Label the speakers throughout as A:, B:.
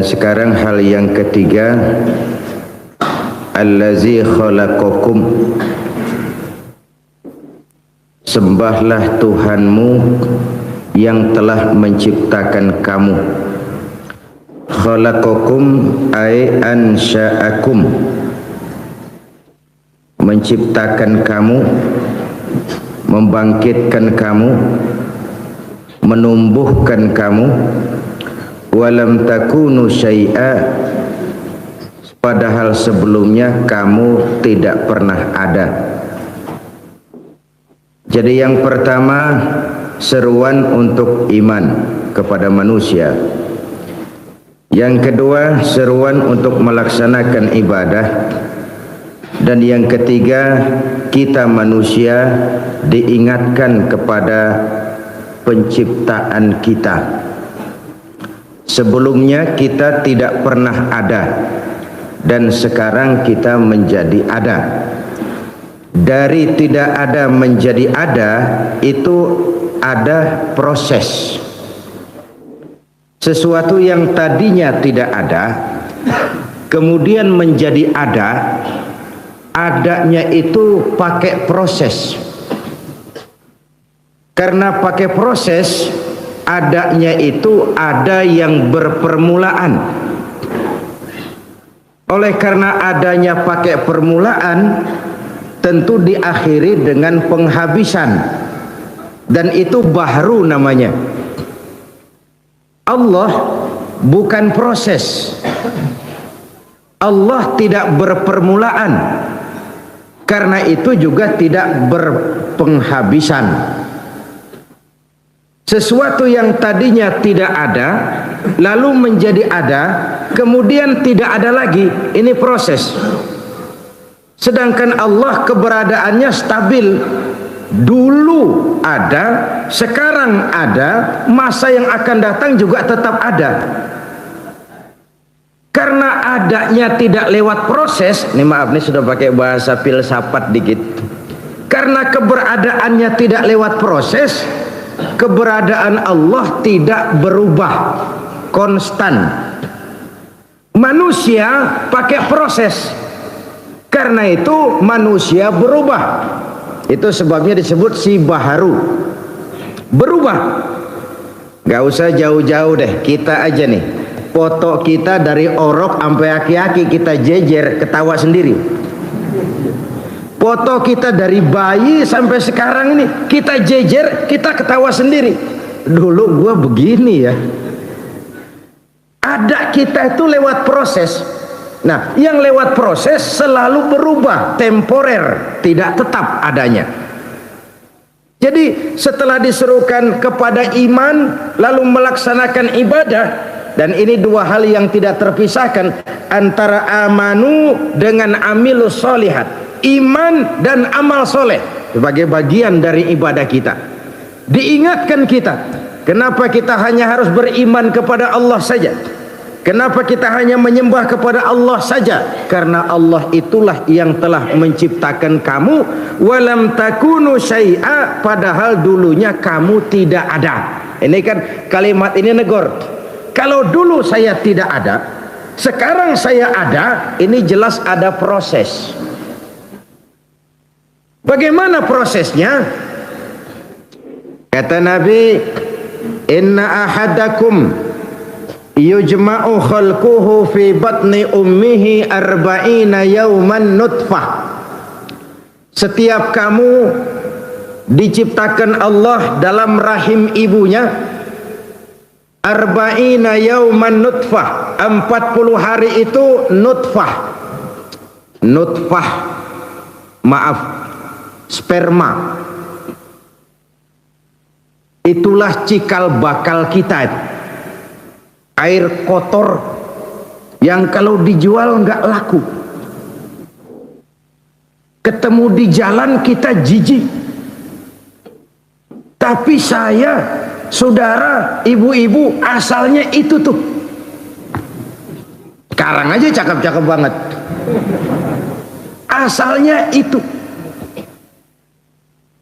A: Sekarang hal yang ketiga, allazi khalaqakum, sembahlah Tuhanmu yang telah menciptakan kamu. Khalaqakum ay ansha'akum, menciptakan kamu, membangkitkan kamu, menumbuhkan kamu. Walam takunu syai'a, padahal sebelumnya kamu tidak pernah ada. Jadi yang pertama, seruan untuk iman kepada manusia. Yang kedua, seruan untuk melaksanakan ibadah. Dan yang ketiga, kita manusia diingatkan kepada penciptaan kita. Sebelumnya kita tidak pernah ada, dan sekarang kita menjadi ada. Dari tidak ada menjadi ada, itu ada proses. Sesuatu yang tadinya tidak ada, kemudian menjadi ada, adanya itu pakai proses. Karena pakai proses, adanya itu ada yang berpermulaan. Oleh karena adanya pakai permulaan, tentu diakhiri dengan penghabisan, dan itu bahru namanya. Allah bukan proses. Allah tidak berpermulaan, karena itu juga tidak berpenghabisan. Sesuatu yang tadinya tidak ada, lalu menjadi ada, kemudian tidak ada lagi. Ini proses. Sedangkan Allah keberadaannya stabil. Dulu ada, sekarang ada, masa yang akan datang juga tetap ada. Karena adanya tidak lewat proses, ini maaf, ini sudah pakai bahasa filsafat dikit. Karena keberadaannya tidak lewat proses, keberadaan Allah tidak berubah, konstan. Manusia pakai proses, karena itu manusia berubah. Itu sebabnya disebut si baharu, berubah. Gak usah jauh-jauh deh, kita aja nih, foto kita dari orok sampai aki-aki kita jejer ketawa sendiri. Foto kita dari bayi sampai sekarang ini kita jejer, kita ketawa sendiri. Dulu gua begini ya. Ada kita itu lewat proses. Nah, yang lewat proses selalu berubah, temporer, tidak tetap adanya. Jadi setelah diserukan kepada iman, lalu melaksanakan ibadah, dan ini dua hal yang tidak terpisahkan antara amanu dengan amilus solihat. Iman dan amal soleh sebagai bagian dari ibadah kita. Diingatkan kita, kenapa kita hanya harus beriman kepada Allah saja? Kenapa kita hanya menyembah kepada Allah saja? Karena Allah itulah yang telah menciptakan kamu. Walam takunu syai'a, padahal dulunya kamu tidak ada. Ini kan kalimat ini negor. Kalau dulu saya tidak ada, sekarang saya ada, ini jelas ada proses. Bagaimana prosesnya? Kata Nabi, inna ahadakum yujma'u khalquhu fi batni ummihi arba'ina yawman nutfah. Setiap kamu diciptakan Allah dalam rahim ibunya arba'ina yawman nutfah, 40 hari itu nutfah. Nutfah, maaf, sperma. Itulah cikal bakal kita. Air kotor yang kalau dijual nggak laku. Ketemu di jalan kita jijik. Tapi saya, saudara, ibu-ibu, asalnya itu tuh. Sekarang aja cakep-cakep banget. Asalnya itu.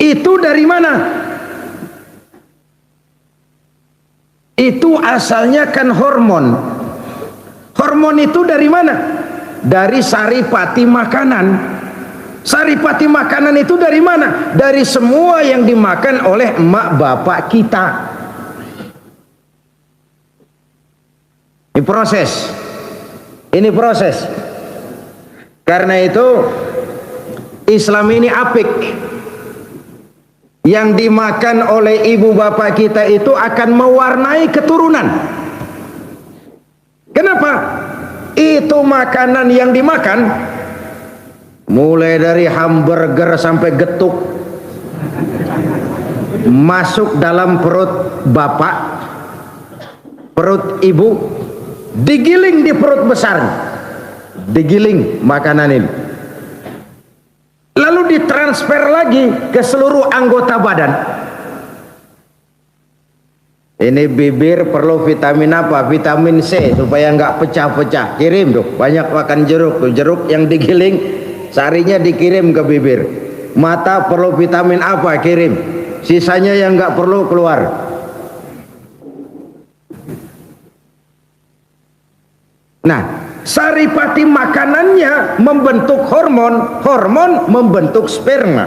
A: Itu dari mana? Itu asalnya kan hormon. Hormon itu dari mana? Dari saripati makanan. Saripati makanan itu dari mana? Dari semua yang dimakan oleh emak bapak kita. Ini proses. Ini proses. Karena itu Islam ini apik. Yang dimakan oleh ibu bapak kita itu akan mewarnai keturunan. Kenapa? Itu makanan yang dimakan, mulai dari hamburger sampai getuk, masuk dalam perut bapak, perut ibu, digiling di perut besar, digiling makanan ini, lalu ditransfer lagi ke seluruh anggota badan. Ini bibir perlu vitamin apa? Vitamin C supaya nggak pecah-pecah. Kirim tuh, banyak makan jeruk tuh, jeruk yang digiling sarinya dikirim ke bibir. Mata perlu vitamin apa? Kirim. Sisanya yang nggak perlu keluar. Nah, saripati makanannya membentuk hormon, hormon membentuk sperma.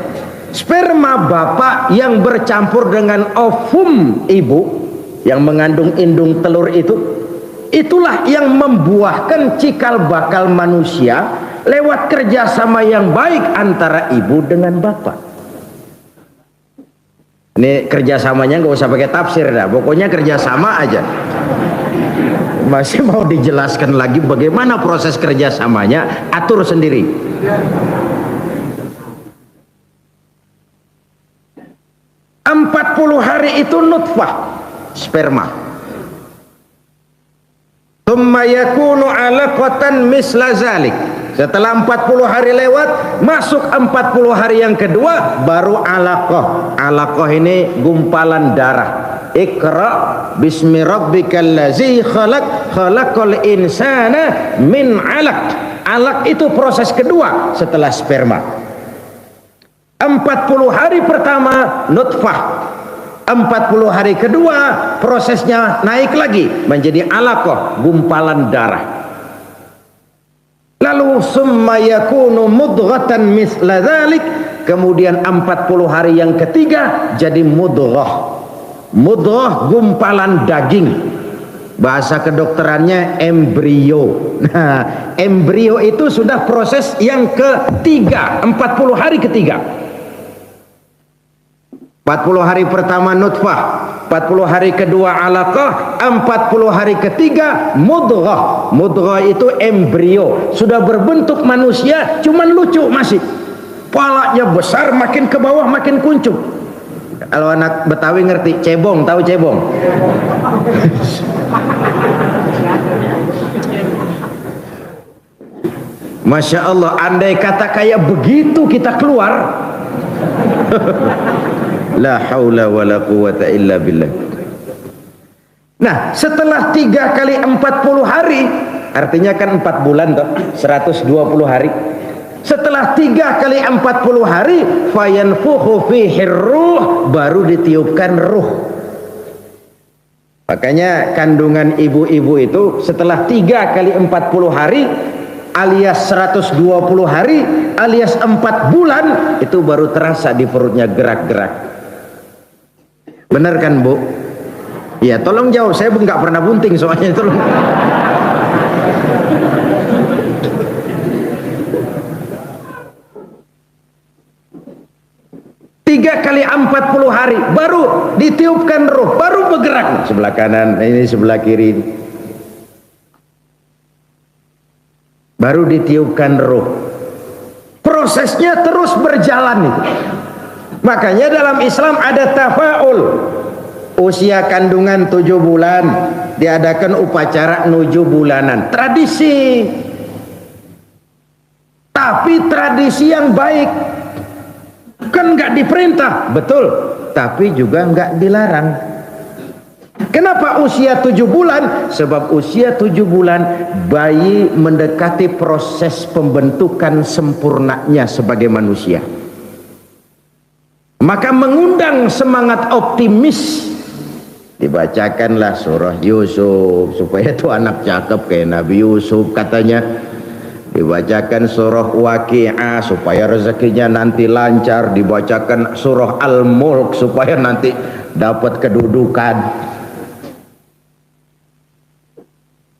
A: Sperma bapak yang bercampur dengan ovum ibu yang mengandung indung telur itu, itulah yang membuahkan cikal bakal manusia lewat kerjasama yang baik antara ibu dengan bapak. Ini kerjasamanya nggak usah pakai tafsir dah, pokoknya kerjasama aja. Masih mau dijelaskan lagi bagaimana proses kerjasamanya, atur sendiri. Empat 40 hari itu nutfah, sperma. Tsumma yakunu 'alaqatan misla zalik. Setelah 40 hari lewat, masuk 40 hari yang kedua, baru alaqah. Alaqah ini gumpalan darah. Iqra bismi rabbikal ladzi khalaq, khalaqal insana min 'alaq. Alaq itu proses kedua setelah sperma. 40 hari pertama nutfah, 40 hari kedua prosesnya naik lagi menjadi alaqah, gumpalan darah. Lalu summa yakunu mudghatan misla dzalik, kemudian 40 hari yang ketiga jadi mudghah. Mudghah gumpalan daging. Bahasa kedokterannya embrio. Nah, embrio itu sudah proses yang ketiga, 40 hari ketiga. 40 hari pertama nutfah, 40 hari kedua alaqah, 40 hari ketiga mudghah. Mudghah itu embrio, sudah berbentuk manusia, cuman lucu masih. Palanya besar, makin ke bawah makin kuncup. Kalau anak Betawi ngerti cebong, tahu cebong? Masya Allah, andai kata kayak begitu kita keluar. La haula wala quwata illa billah. Nah, setelah 3 kali 40 hari, artinya kan 4 bulan toh, 120 hari. Setelah 3 kali 40 hari, fayanfukhu fihi ruh, baru ditiupkan ruh. Makanya kandungan ibu-ibu itu setelah 3 kali 40 hari alias 120 hari alias 4 bulan itu baru terasa di perutnya gerak-gerak. Benar kan Bu? Ya, tolong jawab, saya nggak pernah bunting soalnya, tolong. Tiga kali 40 hari baru ditiupkan ruh, baru bergerak. Sebelah kanan, ini sebelah kiri. Baru ditiupkan ruh. Prosesnya terus berjalan itu. Makanya dalam Islam ada tafaul. Usia kandungan 7 bulan diadakan upacara 7 bulanan. Tradisi. Tapi tradisi yang baik. Kan nggak diperintah, betul. Tapi juga nggak dilarang. Kenapa usia 7 bulan? Sebab usia 7 bulan bayi mendekati proses pembentukan sempurnanya sebagai manusia. Maka mengundang semangat optimis Dibacakanlah surah Yusuf supaya itu anak cakep kayak Nabi Yusuf katanya. Dibacakan surah Waqi'ah supaya rezekinya nanti lancar. Dibacakan surah Al-Mulk supaya nanti dapat kedudukan.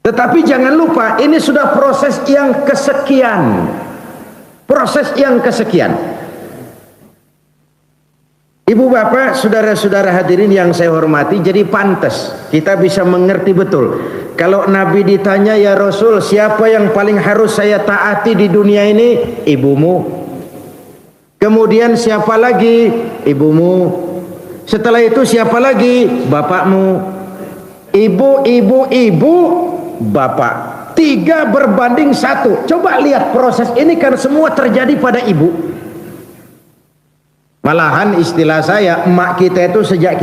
A: Tetapi jangan lupa, ini sudah proses yang kesekian. Proses yang kesekian. Ibu bapak, saudara-saudara hadirin yang saya hormati, jadi pantas kita bisa mengerti betul. Kalau Nabi ditanya, ya Rasul, siapa yang paling harus saya taati di dunia ini? Ibumu. Kemudian siapa lagi? Ibumu. Setelah itu siapa lagi? Bapakmu. Ibu, bapak. 3 berbanding 1. Coba lihat proses ini kan semua terjadi pada ibu. Malahan istilah saya, emak kita itu sejak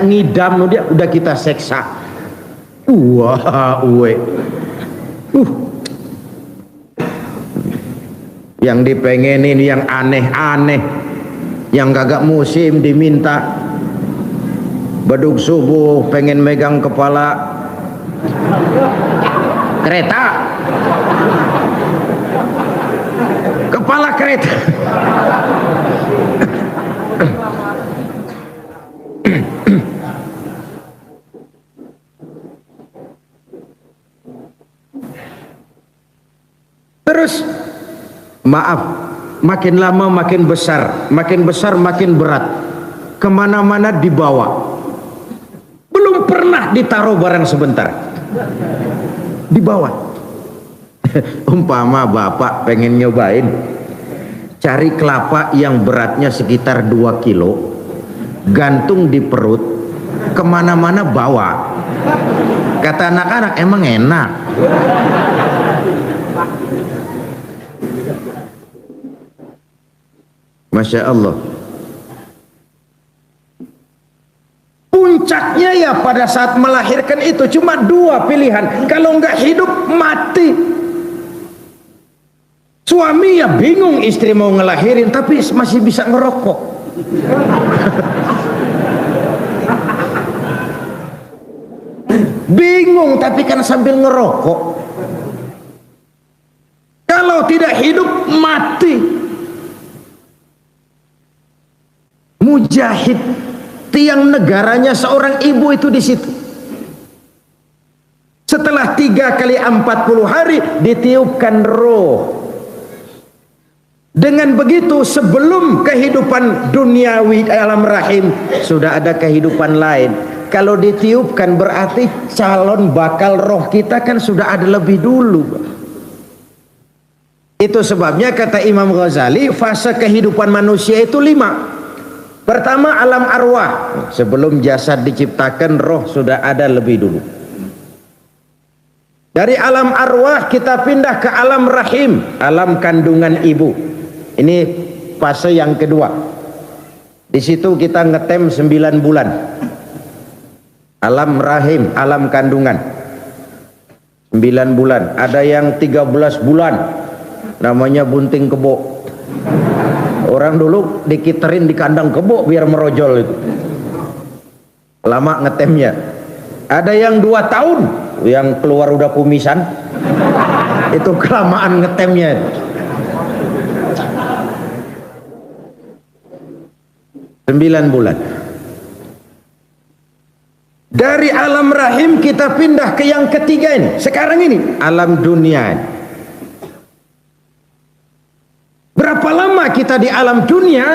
A: ngidam dia udah kita seksa. Yang dipengenin yang aneh-aneh, yang gagak musim diminta. Beduk subuh pengen megang kepala kereta. Kepala kereta. Terus maaf, makin lama makin besar makin berat, kemana-mana dibawa. Belum pernah ditaruh barang sebentar, dibawa. Umpama bapak pengen nyobain cari kelapa yang beratnya sekitar 2 kilo, gantung di perut, kemana-mana bawa. Kata anak-anak, emang enak. Masya Allah. Puncaknya ya pada saat melahirkan itu cuma 2 pilihan. Kalau nggak hidup, mati. Suami ya bingung, istri mau ngelahirin tapi masih bisa ngerokok. Bingung tapi kan sambil ngerokok. Kalau tidak hidup, mati. Mujahid, tiang negaranya seorang ibu itu di situ. Setelah 3 kali 40 hari ditiupkan roh. Dengan begitu sebelum kehidupan duniawi alam rahim sudah ada kehidupan lain. Kalau ditiupkan berarti calon bakal roh kita kan sudah ada lebih dulu. Itu sebabnya kata Imam Ghazali, fase kehidupan manusia itu 5. Pertama alam arwah, sebelum jasad diciptakan roh sudah ada lebih dulu. Dari alam arwah kita pindah ke alam rahim, alam kandungan ibu. Ini fase yang kedua. Di situ kita ngetem 9 bulan. Alam rahim, alam kandungan 9 bulan. Ada yang 13 bulan, namanya bunting kebo. Orang dulu dikiterin di kandang kebo biar merojol itu. Lama ngetemnya. Ada yang 2 tahun, yang keluar udah kumisan. Itu kelamaan ngetemnya. Sembilan bulan. Dari alam rahim kita pindah ke yang ketiga ini. Sekarang ini alam dunia. Berapa lama kita di alam dunia?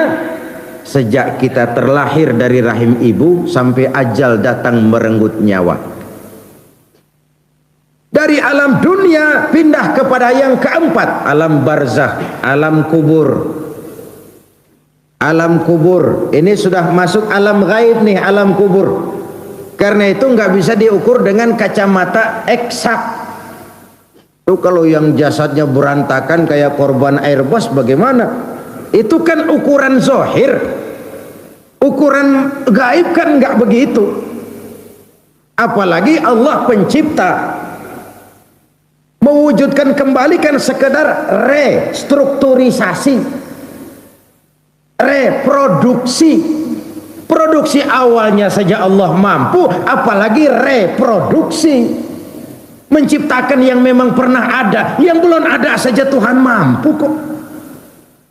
A: Sejak kita terlahir dari rahim ibu sampai ajal datang merenggut nyawa. Dari alam dunia pindah kepada yang keempat, alam barzakh, alam kubur. Alam kubur ini sudah masuk alam gaib nih, alam kubur. Karena itu nggak bisa diukur dengan kacamata eksak. Itu kalau yang jasadnya berantakan kayak korban airbus bagaimana? Itu kan ukuran zohir. Ukuran gaib kan nggak begitu. Apalagi Allah pencipta. Mewujudkan kembali kan sekedar restrukturisasi, reproduksi. Produksi awalnya saja Allah mampu, apalagi reproduksi. Menciptakan yang memang pernah ada, yang belum ada saja Tuhan mampu kok.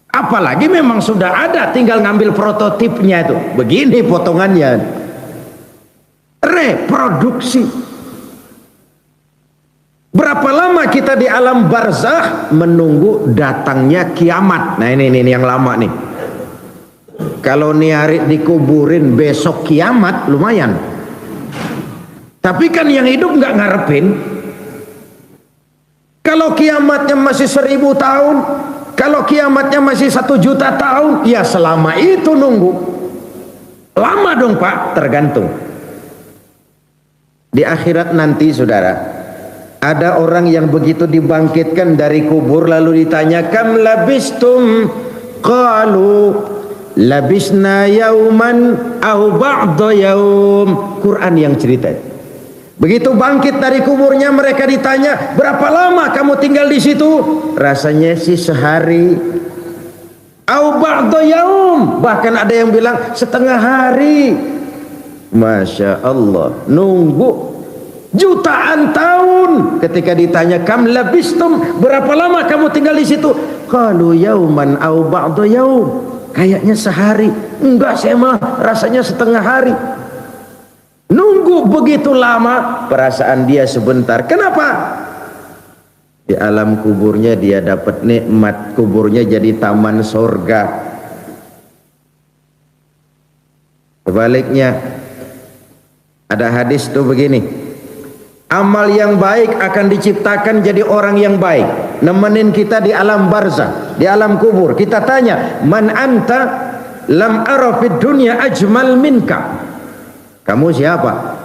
A: Apalagi memang sudah ada, tinggal ngambil prototipnya itu. Begini potongannya. Reproduksi. Berapa lama kita di alam barzakh menunggu datangnya kiamat. Nah ini yang lama nih. Kalau nih hari dikuburin besok kiamat lumayan. Tapi kan yang hidup nggak ngarepin. Kalau kiamatnya masih 1000 tahun, kalau kiamatnya masih 1.000.000 tahun, ya selama itu nunggu. Lama dong Pak, tergantung. Di akhirat nanti saudara, ada orang yang begitu dibangkitkan dari kubur lalu ditanya, kam labistum? Qalu labisna yauman au ba'da yaum. Quran yang cerita. Begitu bangkit dari kuburnya mereka ditanya, berapa lama kamu tinggal di situ? Rasanya sih sehari. Au ba'da yaum, bahkan ada yang bilang setengah hari. Masya Allah, nunggu jutaan tahun. Ketika ditanya, kam labistum, berapa lama kamu tinggal di situ? Qalu yauman au ba'da yaum. Kayaknya sehari. Enggak, saya mah rasanya setengah hari. Nunggu begitu lama, perasaan dia sebentar. Kenapa? Di alam kuburnya dia dapat nikmat, kuburnya jadi taman surga. Sebaliknya, ada hadis tuh begini, amal yang baik akan diciptakan jadi orang yang baik, nemenin kita di alam barzakh, di alam kubur. Kita tanya, man anta? Lam ara fid dunya ajmal minka. Kamu siapa?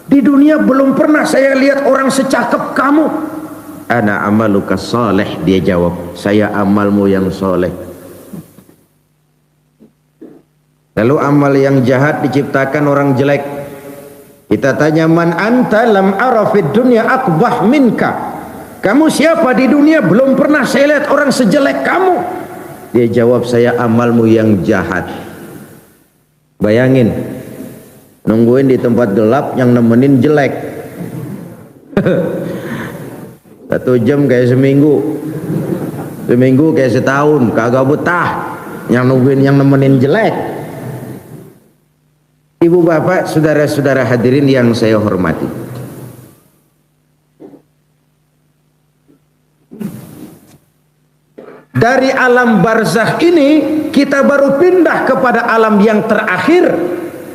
A: Di dunia belum pernah saya lihat orang secakep kamu. Ana amaluka saleh, dia jawab, saya amalmu yang soleh. Lalu amal yang jahat diciptakan orang jelek. Kita tanya, man anta? Lam ara fid dunya aqbah minka. Kamu siapa? Di dunia belum pernah saya lihat orang sejelek kamu. Dia jawab, saya amalmu yang jahat. Bayangin, nungguin di tempat gelap, yang nemenin jelek. 1 jam kayak seminggu, seminggu kayak setahun, kagak betah. Yang nungguin, yang nemenin jelek. Ibu bapak, saudara-saudara hadirin yang saya hormati, dari alam barzakh ini kita baru pindah kepada alam yang terakhir,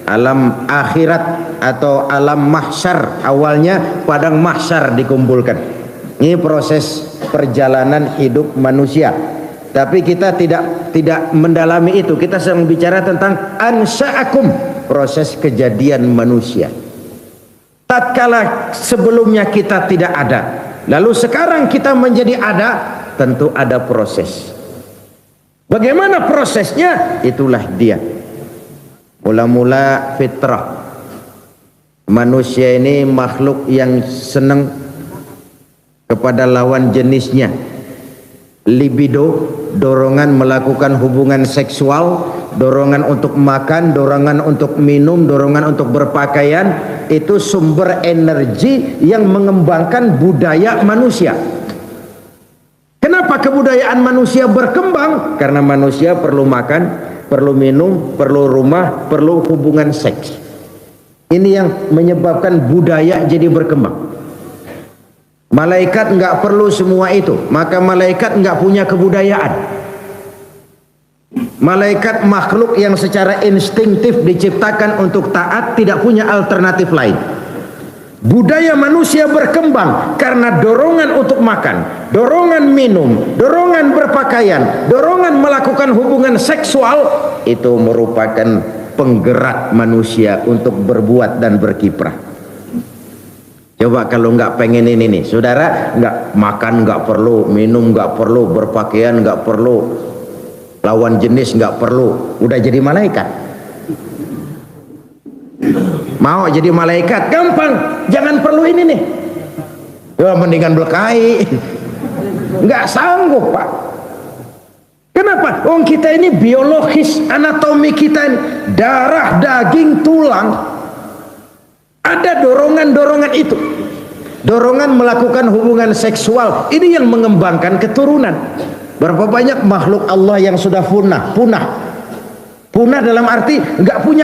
A: alam akhirat atau alam mahsyar. Awalnya padang mahsyar dikumpulkan. Ini proses perjalanan hidup manusia. Tapi kita tidak mendalami itu. Kita sedang bicara tentang ansa'akum, proses kejadian manusia. Tatkala sebelumnya kita tidak ada, lalu sekarang kita menjadi ada, tentu ada proses. Bagaimana prosesnya? Itulah dia. Mula-mula fitrah. Manusia ini makhluk yang senang kepada lawan jenisnya. Libido, dorongan melakukan hubungan seksual, dorongan untuk makan, dorongan untuk minum, dorongan untuk berpakaian, itu sumber energi yang mengembangkan budaya manusia. Kenapa kebudayaan manusia berkembang? Karena manusia perlu makan, perlu minum, perlu rumah, perlu hubungan seks. Ini yang menyebabkan budaya jadi berkembang. Malaikat nggak perlu semua itu, maka malaikat nggak punya kebudayaan. Malaikat makhluk yang secara instingtif diciptakan untuk taat, tidak punya alternatif lain. Budaya manusia berkembang karena dorongan untuk makan, dorongan minum, dorongan berpakaian, dorongan melakukan hubungan seksual. Itu merupakan penggerak manusia untuk berbuat dan berkiprah. Coba kalau nggak pengen ini nih, saudara, nggak makan nggak perlu, minum nggak perlu, berpakaian nggak perlu, lawan jenis nggak perlu, udah jadi malaikat. Mau jadi malaikat gampang, jangan perlu ini nih. Ya mendingan belekai. Nggak sanggup Pak. Kenapa? Kita ini biologis, anatomi kita ini, darah, daging, tulang, ada dorongan-dorongan itu, dorongan melakukan hubungan seksual. Ini yang mengembangkan keturunan. Berapa banyak makhluk Allah yang sudah punah dalam arti nggak punya